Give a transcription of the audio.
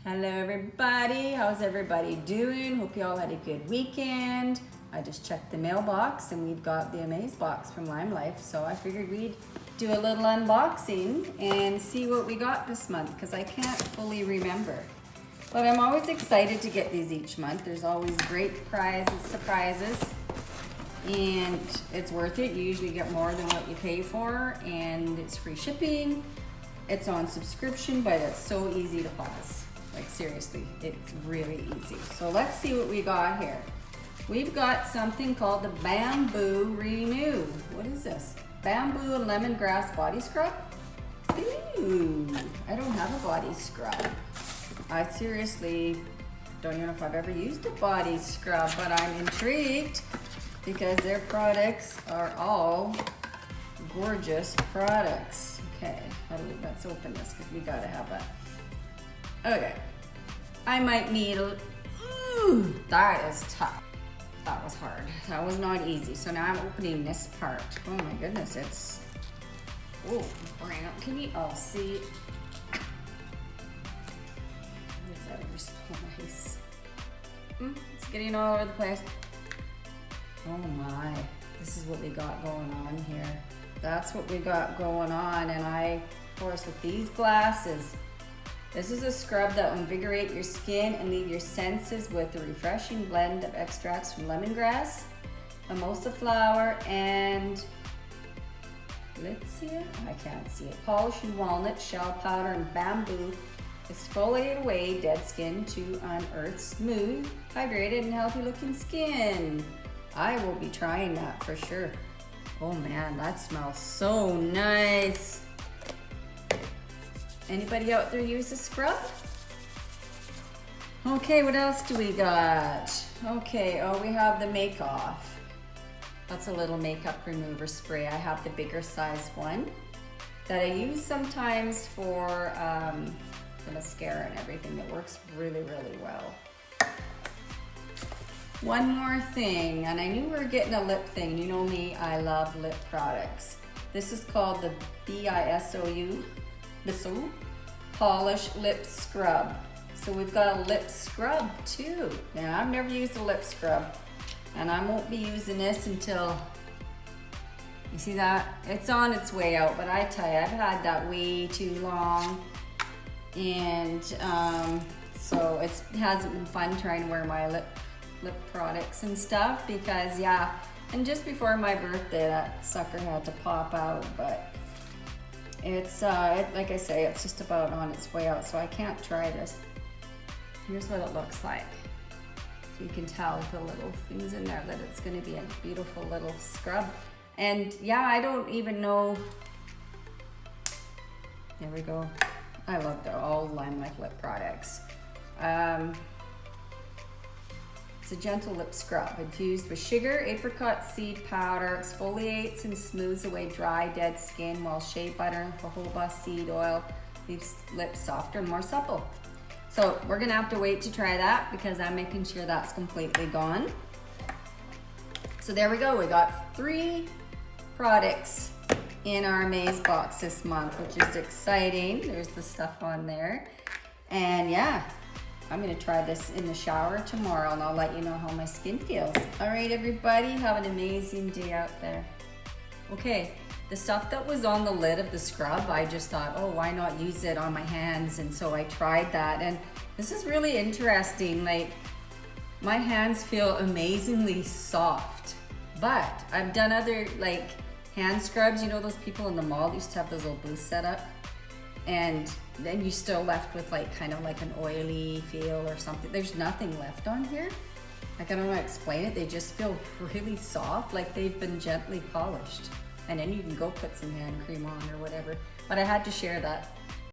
Hello everybody, how's everybody doing? Hope you all had a good weekend. I just checked the mailbox and we've got the Amaze box from lIme Life, so I figured we'd do a little unboxing and see what we got this month because I can't fully remember. But I'm always excited to get these each month. There's always great prizes, surprises, and it's worth it. You usually get more than what you pay for, and it's free shipping. It's on subscription, but it's so easy to pause. Like seriously, it's really easy. So let's see what we got here. We've got something called the Bamboo Renew. What is this? Bamboo and lemongrass body scrub? Ooh, I don't have a body scrub. I seriously don't even know if I've ever used a body scrub, but I'm intrigued because their products are all gorgeous products. Okay, let's open this because we gotta have a. Okay, I might need a, ooh, that is tough. That was hard. That was not easy. So now I'm opening this part. Oh my goodness, it's, oh, can you all see? Is that ever so nice? It's getting all over the place. Oh my, this is what we got going on here. That's what we got going on, and of course, with these glasses, this is a scrub that will invigorate your skin and leave your senses with a refreshing blend of extracts from lemongrass, mimosa flower, and let's see it. I can't see it. Polish and walnut, shell powder, and bamboo exfoliate away dead skin to unearth smooth, hydrated, and healthy-looking skin. I will be trying that for sure. Oh man, that smells so nice. Anybody out there use a scrub? Okay, what else do we got? Okay, oh, we have the Make Off. That's a little makeup remover spray. I have the bigger size one that I use sometimes for the mascara and everything. It works really, really well. One more thing, and I knew we were getting a lip thing. You know me, I love lip products. This is called the BISOU. Bissou Polish Lip Scrub. So we've got a lip scrub too. Now I've never used a lip scrub, and I won't be using this until, you see that? It's on its way out, but I tell you, I've had that way too long, and so it hasn't been fun trying to wear my lip products and stuff because, yeah, and just before my birthday, that sucker had to pop out, but it's, like I say, it's just about on its way out, so I can't try this. Here's what it looks like. So you can tell with the little things in there that it's gonna be a beautiful little scrub. And yeah, I don't even know, there we go. I love all lIme Life lip products. It's a gentle lip scrub infused with sugar, apricot seed powder, exfoliates and smooths away dry, dead skin, while shea butter and jojoba seed oil leaves lips softer and more supple. So we're gonna have to wait to try that because I'm making sure that's completely gone. So there we go, we got 3 products in our Amaze box this month, which is exciting. There's the stuff on there. And yeah, I'm gonna try this in the shower tomorrow, and I'll let you know how my skin feels. All right, everybody, have an amazing day out there. Okay, the stuff that was on the lid of the scrub, I just thought, oh, why not use it on my hands? And so I tried that, and this is really interesting. Like, my hands feel amazingly soft, but I've done other like hand scrubs. You know those people in the mall used to have those little booths set up? And then you still left with like kind of like an oily feel or something. There's nothing left on here. Like, I don't know how to explain it. They just feel really soft, like they've been gently polished. And then you can go put some hand cream on or whatever. But I had to share that